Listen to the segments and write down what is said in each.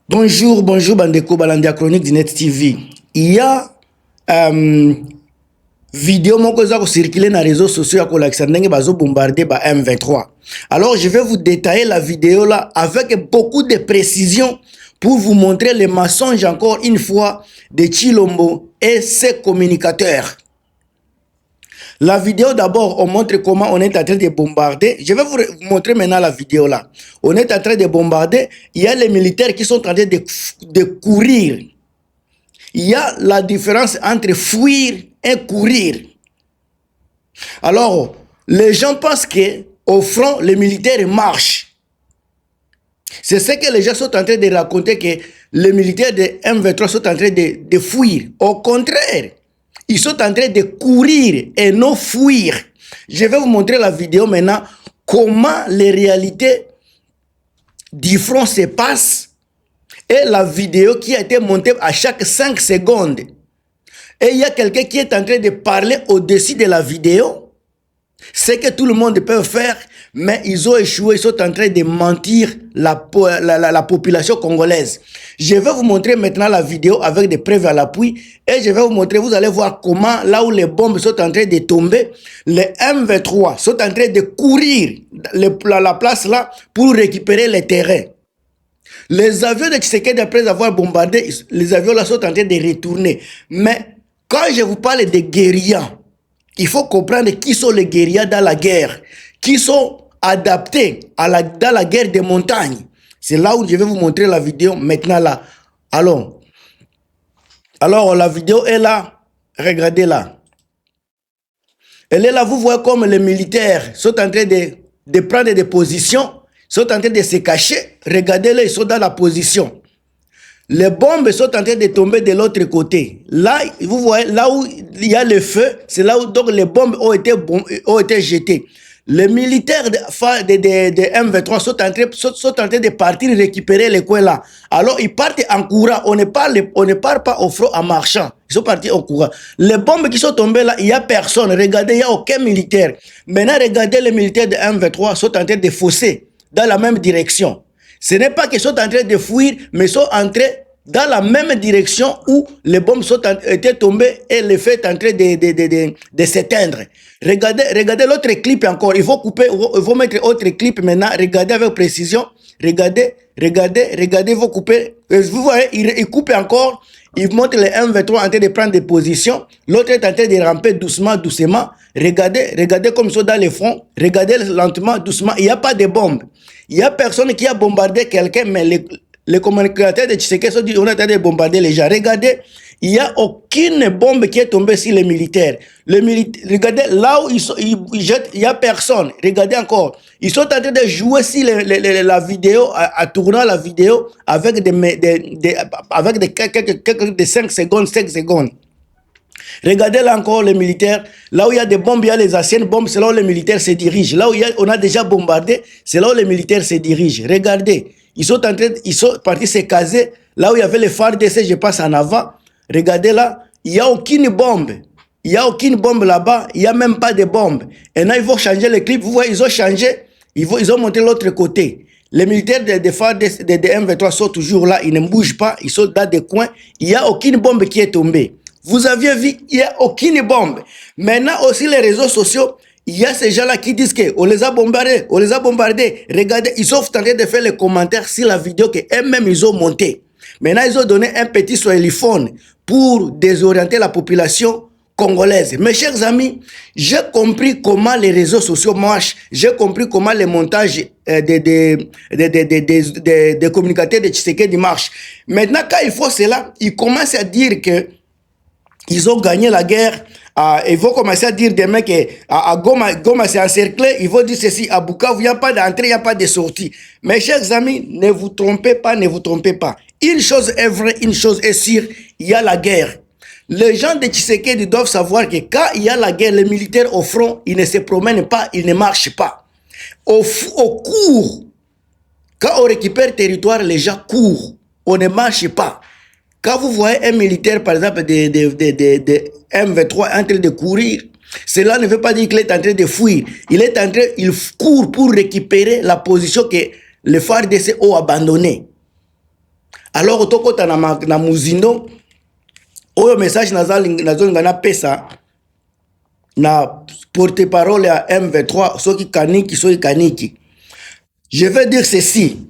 Bonjour, bonjour Bandeko Balandia Chronique du Net TV. Il y a vidéo moko za ko circuler na réseaux sociaux ya ko lakisa ndenge bazo bombarder ba M23. Alors je vais vous détailler la vidéo là avec beaucoup de précision pour vous montrer les mensonges encore une fois de Tshilombo et ses communicateurs. La vidéo d'abord, on montre comment on est en train de bombarder. Je vais vous montrer maintenant la vidéo là. On est en train de bombarder. Il y a les militaires qui sont en train de courir. Il y a la différence entre fuir et courir. Alors, les gens pensent qu'au front, les militaires marchent. C'est ce que les gens sont en train de raconter, que les militaires de M23 sont en train de fuir. Au contraire, ils sont en train de courir et non fuir. Je vais vous montrer la vidéo maintenant, comment les réalités du front se passent et la vidéo qui a été montée à chaque 5 secondes. Et il y a quelqu'un qui est en train de parler au-dessus de la vidéo. C'est que tout le monde peut faire, mais ils ont échoué, ils sont en train de mentir la population congolaise. Je vais vous montrer maintenant la vidéo avec des preuves à l'appui et je vais vous montrer, vous allez voir comment, là où les bombes sont en train de tomber, les M23 sont en train de courir la place là pour récupérer les terrains. Les avions de Tshisekedi, après avoir bombardé, les avions là sont en train de retourner. Mais quand je vous parle de guérillas, il faut comprendre qui sont les guérillas dans la guerre, qui sont adaptés dans la guerre des montagnes. C'est là où je vais vous montrer la vidéo maintenant là. Alors, la vidéo est là. Regardez là. Elle est là, vous voyez comme les militaires sont en train de prendre des positions, sont en train de se cacher. Regardez-les, ils sont dans la position. Les bombes sont en train de tomber de l'autre côté. Là, vous voyez, là où il y a le feu, c'est là où donc les bombes ont été jetées. Les militaires de M23 sont en train de partir récupérer les coins là. Alors, ils partent en courant. On ne part pas au front en marchant. Ils sont partis en courant. Les bombes qui sont tombées là, il n'y a personne. Regardez, il n'y a aucun militaire. Maintenant, regardez, les militaires de M23 sont en train de fausser dans la même direction. Ce n'est pas qu'ils sont en train de fuir, mais ils sont entrés dans la même direction où les bombes étaient tombées et le feu est en train de s'éteindre. Regardez l'autre clip encore. Il faut couper, il faut mettre autre clip maintenant. Regardez avec précision. Regardez, il faut couper. Vous voyez, il coupe encore. Il montre les M23 en train de prendre des positions. L'autre est en train de ramper doucement. Regardez comme ils sont dans les fronts. Regardez lentement, doucement. Il n'y a pas de bombe. Il n'y a personne qui a bombardé quelqu'un, mais les communicateurs de Tshisekedi sont dit on est en train de bombarder les gens. Regardez, il n'y a aucune bombe qui est tombée sur les militaires. Regardez, là où ils jettent, il n'y a personne. Regardez encore. Ils sont en train de jouer sur la vidéo, à tourner la vidéo avec quelques 5 secondes. Regardez là encore les militaires. Là où il y a des bombes, il y a les anciennes bombes, c'est là où les militaires se dirigent. Là où on a déjà bombardé, c'est là où les militaires se dirigent. Regardez, ils sont partis se caser. Là où il y avait les phares d'essai, je passe en avant. Regardez là, il n'y a aucune bombe. Il n'y a aucune bombe là-bas. Il n'y a même pas de bombe. Et là, ils vont changer le clip. Vous voyez, ils ont changé. Ils ont monté l'autre côté. Les militaires des phares de M23 sont toujours là. Ils ne bougent pas. Ils sont dans des coins. Il n'y a aucune bombe qui est tombée. Vous aviez vu, il n'y a aucune bombe. Maintenant aussi, les réseaux sociaux, il y a ces gens-là qui disent qu'on les a bombardés, Regardez, ils sont en train de faire les commentaires sur la vidéo qu'eux-mêmes ils ont montée. Maintenant, ils ont donné un petit swahiliphone pour désorienter la population congolaise. Mes chers amis, j'ai compris comment les réseaux sociaux marchent. J'ai compris comment les montages des communicateurs de Tshisekedi marchent. Maintenant, quand il faut cela, ils commencent à dire que ils ont gagné la guerre. Ils vont commencer à dire demain qu'à Goma c'est encerclé. Ils vont dire ceci, à Bukavu, il n'y a pas d'entrée, il n'y a pas de sortie. Mes chers amis, ne vous trompez pas. Une chose est vraie, une chose est sûre, il y a la guerre. Les gens de Tshisekedi doivent savoir que quand il y a la guerre, les militaires au front, ils ne se promènent pas, ils ne marchent pas. Au cours, quand on récupère territoire, les gens courent, on ne marche pas. Quand vous voyez un militaire, par exemple, de M23 en train de courir, cela ne veut pas dire qu'il est en train de fuir. Il court pour récupérer la position que les FARDC ont abandonnée. Alors tokota na muzindo oyo message nazolinga na pesa na porte-parole à M23 soki kaniki. Je vais dire ceci.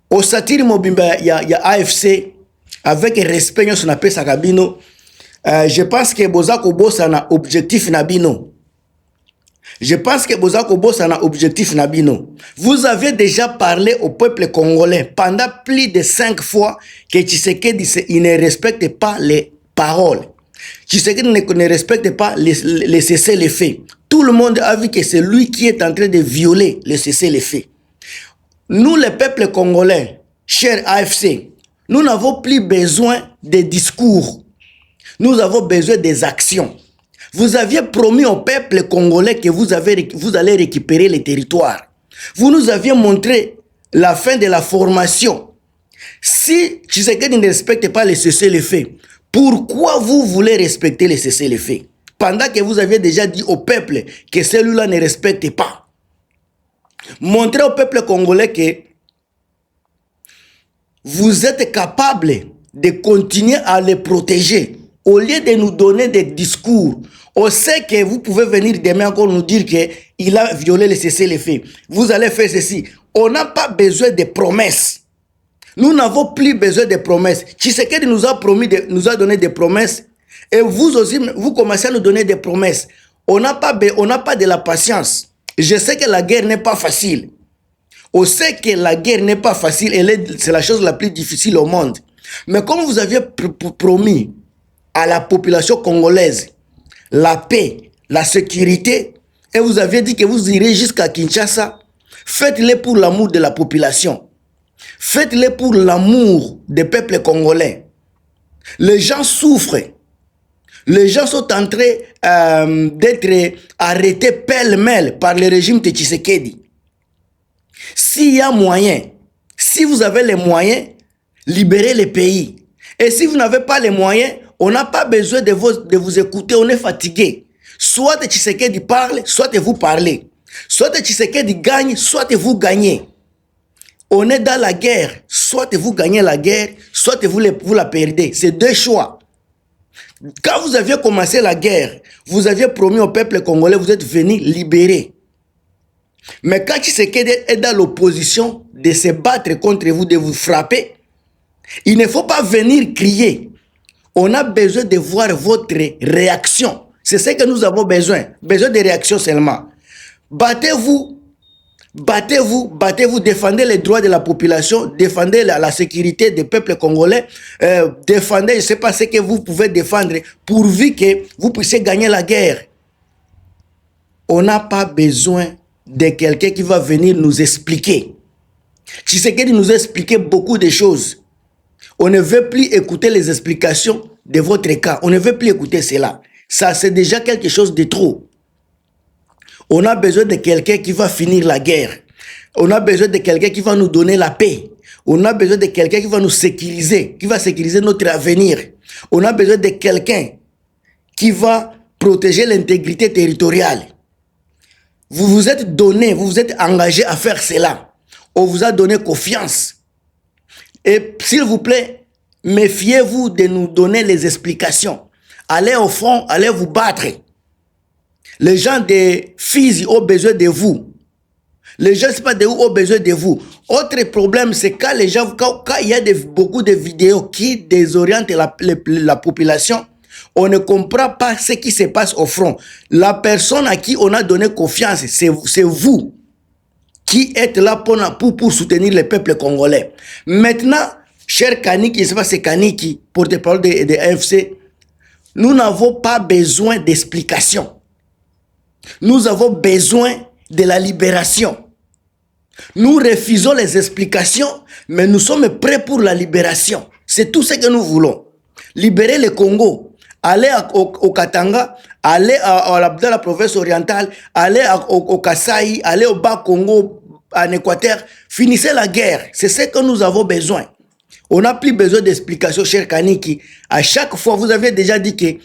Au satire mobimba ya AFC avec respect sur na pesa kabino. Je pense que bozako bossa na objectif nabino. Je pense que bozako bossa na objectif nabino. Vous avez déjà parlé au peuple congolais pendant plus de 5 fois que Tshisekedi il ne respecte pas les paroles. Tshisekedi ne respecte pas les cessez-le-feu. Tout le monde a vu que c'est lui qui est en train de violer le cessez-le-feu. Nous, le peuple congolais, cher AFC, nous n'avons plus besoin de discours. Nous avons besoin des actions. Vous aviez promis au peuple congolais que vous allez récupérer les territoires. Vous nous aviez montré la fin de la formation. Si Tshisekedi ne respecte pas les cessez-le-feu, pourquoi vous voulez respecter les cessez-le-feu? Pendant que vous aviez déjà dit au peuple que celui-là ne respecte pas. Montrez au peuple congolais que vous êtes capable de continuer à les protéger. Au lieu de nous donner des discours, on sait que vous pouvez venir demain encore nous dire qu'il a violé le cessez-le-feu. Vous allez faire ceci. On n'a pas besoin de promesses. Nous n'avons plus besoin de promesses. Tshisekedi nous a nous a donné des promesses. Et vous aussi, vous commencez à nous donner des promesses. On n'a pas de la patience. Je sais que la guerre n'est pas facile. On sait que la guerre n'est pas facile. C'est la chose la plus difficile au monde. Mais comme vous aviez promis à la population congolaise la paix, la sécurité, et vous aviez dit que vous irez jusqu'à Kinshasa, faites-le pour l'amour de la population. Faites-le pour l'amour des peuples congolais. Les gens souffrent. Les gens sont en train d'être arrêtés pêle-mêle par le régime de Tshisekedi. S'il y a moyen, si vous avez les moyens, libérez le pays. Et si vous n'avez pas les moyens, on n'a pas besoin de vous écouter, on est fatigué. Soit Tshisekedi parle, soit vous parlez. Soit Tshisekedi gagne, soit vous gagnez. On est dans la guerre. Soit vous gagnez la guerre, soit vous la perdez. C'est deux choix. Quand vous aviez commencé la guerre, vous aviez promis au peuple congolais, vous êtes venu libérer. Mais quand Tshisekedi est dans l'opposition de se battre contre vous, de vous frapper, il ne faut pas venir crier. On a besoin de voir votre réaction. C'est ce que nous avons besoin. Besoin de réaction seulement. Battez-vous. Battez-vous, battez-vous, défendez les droits de la population, défendez la sécurité des peuples congolais, défendez, je ne sais pas ce que vous pouvez défendre, pourvu que vous puissiez gagner la guerre. On n'a pas besoin de quelqu'un qui va venir nous expliquer. Tshisekedi nous a expliqué beaucoup de choses. On ne veut plus écouter les explications de votre cas. On ne veut plus écouter cela. Ça, c'est déjà quelque chose de trop. On a besoin de quelqu'un qui va finir la guerre. On a besoin de quelqu'un qui va nous donner la paix. On a besoin de quelqu'un qui va nous sécuriser, qui va sécuriser notre avenir. On a besoin de quelqu'un qui va protéger l'intégrité territoriale. Vous vous êtes donné, vous vous êtes engagé à faire cela. On vous a donné confiance. Et s'il vous plaît, méfiez-vous de nous donner les explications. Allez au front, allez vous battre. Les gens de Fizi ont besoin de vous. Les gens, c'est pas de où, ont besoin de vous. Autre problème, c'est quand les gens, quand il y a beaucoup de vidéos qui désorientent la population, on ne comprend pas ce qui se passe au front. La personne à qui on a donné confiance, c'est vous qui êtes là pour soutenir le peuple congolais. Maintenant, cher Kaniki, je ne sais pas si c'est Kaniki, porte-parole de AFC, nous n'avons pas besoin d'explications. Nous avons besoin de la libération. Nous refusons les explications, mais nous sommes prêts pour la libération. C'est tout ce que nous voulons. Libérer le Congo. Aller au Katanga, aller dans la province orientale, aller au Kasaï, aller au Bas-Congo, en Équateur. Finissez la guerre. C'est ce que nous avons besoin. On n'a plus besoin d'explications, cher Kaniki. À chaque fois, vous avez déjà dit que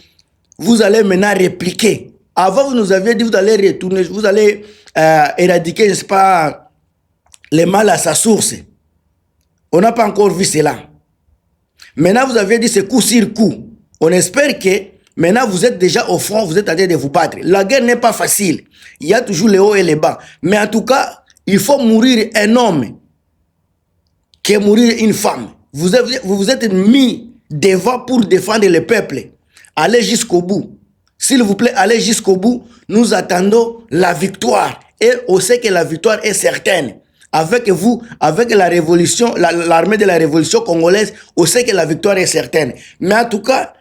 vous allez maintenant répliquer. Avant, vous nous aviez dit que vous allez retourner, vous allez éradiquer, je ne sais pas, le mal à sa source. On n'a pas encore vu cela. Maintenant, vous avez dit c'est coup sur coup. On espère que maintenant, vous êtes déjà au front, vous êtes en train de vous battre. La guerre n'est pas facile. Il y a toujours les hauts et les bas. Mais en tout cas, il faut mourir un homme que mourir une femme. Vous vous êtes mis devant pour défendre le peuple. Allez jusqu'au bout. S'il vous plaît, allez jusqu'au bout. Nous attendons la victoire. Et on sait que la victoire est certaine. Avec vous, avec la révolution, l'armée de la révolution congolaise, on sait que la victoire est certaine. Mais en tout cas,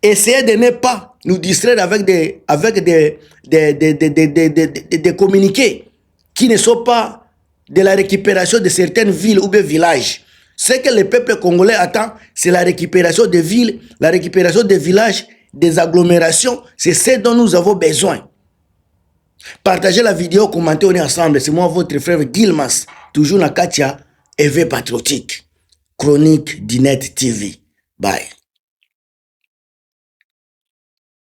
essayez de ne pas nous distraire avec des communiqués qui ne sont pas de la récupération de certaines villes ou des villages. Ce que le peuple congolais attend, c'est la récupération des villes, la récupération des villages, des agglomérations. C'est ce dont nous avons besoin. Partagez la vidéo, commentez, on est ensemble. C'est moi, votre frère Gilmas, toujours dans Katia, éveil patriotique. Chronique d'Inet TV. Bye.